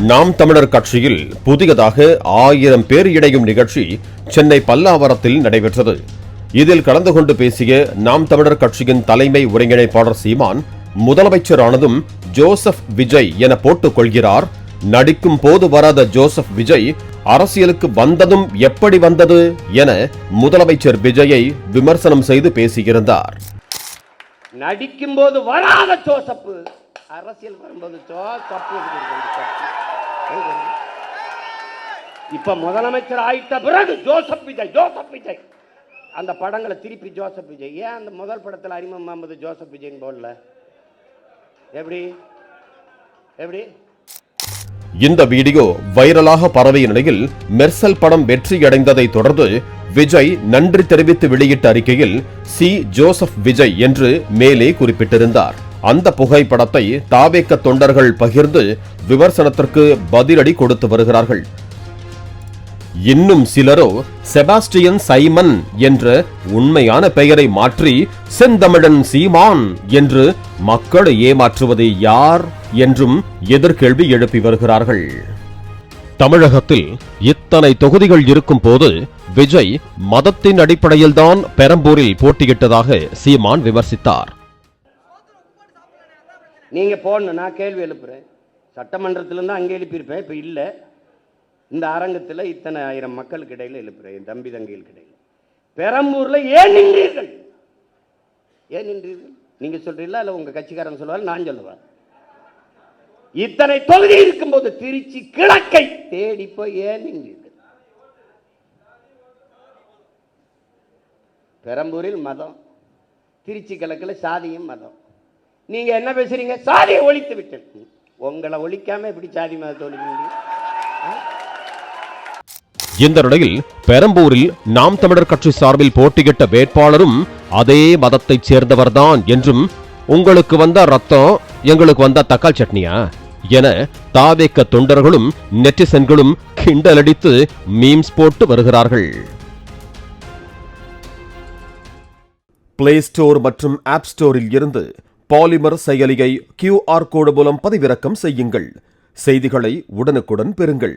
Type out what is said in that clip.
நாம் தமிழர் கட்சியில் புதியதாக 1000 பேர் இணையும் நிகழ்ச்சி சென்னை பல்லாவரத்தில் நடைபெற்றது. இதில் கலந்து கொண்டு பேசிய நாம் தமிழர் கட்சியின் தலைமை ஒருங்கிணைப்பாளர் சீமான், முதலமைச்சரானதும் ஜோசப் விஜய் என போட்டுக் கொள்கிறார். நடிக்கும் போது வராத ஜோசப் விஜய் அரசியலுக்கு வந்ததும் எப்படி வந்தது என முதலமைச்சர் விஜயை விமர்சனம் செய்து பேசியிருந்தார். நடிக்கும் போது வராத ஜோசப், அரசியல் வரும்போது இப்ப முதலமைச்சர் ஆயிட்ட பிறகு ஜோசப் விஜய் அந்த படங்களை திருப்பி ஜோசப் விஜய். ஏன் அந்த முதல் படத்தில் அறிமுகம் முகமது ஜோசப் விஜய் போடல? எப்படி எப்படி? இந்த வீடியோ வைரலாக பரவிய நிலையில் மெர்சல் படம் வெற்றியடைந்ததை தொடர்ந்து விஜய் நன்றி தெரிவித்து வெளியிட்ட அறிக்கையில் சி ஜோசப் விஜய் என்று மேலே குறிப்பிட்டிருந்தார். அந்த புகைப்படத்தை தாவேக்க தொண்டர்கள் பகிர்ந்து விமர்சனத்திற்கு பதிலடி கொடுத்து வருகிறார்கள். இன்னும் சிலரோ செபாஸ்டியன் சைமன் என்ற உண்மையான பெயரை மாற்றி செந்தமிழன் சீமான் என்று மக்களை ஏமாற்றுவது யார் என்றும் எதிர்கேள்வி எழுப்பி வருகிறார்கள். தமிழகத்தில் இத்தனை தொகுதிகள் இருக்கும் போது விஜய் மதத்தின் அடிப்படையில்தான் பெரம்பூரில் போட்டியிட்டதாக சீமான் விமர்சித்தார். நீங்க போடணும், நான் கேள்வி எழுப்புறேன். சட்டமன்றத்திலிருந்து அங்கே எழுப்பியிருப்பேன், இப்ப இல்ல. இந்த அரங்கத்தில் இத்தனை 1000 மக்களுக்கு இடையில எழுப்புறேன், என் தம்பி தங்கைகளுக்கு இடையில. பெரம்பூர்ல ஏன் நின்றீர்கள்? ஏன் நின்றீர்கள்? நீங்க சொல்றீங்களா இல்ல உங்க கட்சிக்காரன் சொல்லுவாரு, நான் சொல்லுவேன். இத்தனை தொகுதி இருக்கும்போது திருச்சி கிழக்கை தேடி போய் ஏன் நின்றீர்கள்? பெரம்பூரில் மதம், திருச்சி கிழக்கில் சாதியும் மதம். நீங்க என்ன பேசுறீங்க? சாதியை ஒழித்து விட்டு. உங்களை ஒழிக்காம எப்படி சாதி மதத்தை ஒழிக்க முடியும்? இந்த நிலையில் பெரம்பூரில் நாம் தமிழர் கட்சி சார்பில் போட்டியிட்ட வேட்பாளரும் அதே மதத்தைச் சேர்ந்தவர்தான் என்றும், உங்களுக்கு வந்த ரத்தம் எங்களுக்கு வந்த தக்காளி சட்னியா என தாவேக்க தொண்டர்களும் நெட்டிசன்களும் கிண்டலடித்து மீம்ஸ் போட்டு வருகிறார்கள். பிளே ஸ்டோர் மற்றும் ஆப் ஸ்டோரில் இருந்து பாலிமர் செயலியை QR கோடு மூலம் பதிவிறக்கம் செய்யுங்கள். செய்திகளை உடனுக்குடன் பெறுங்கள்.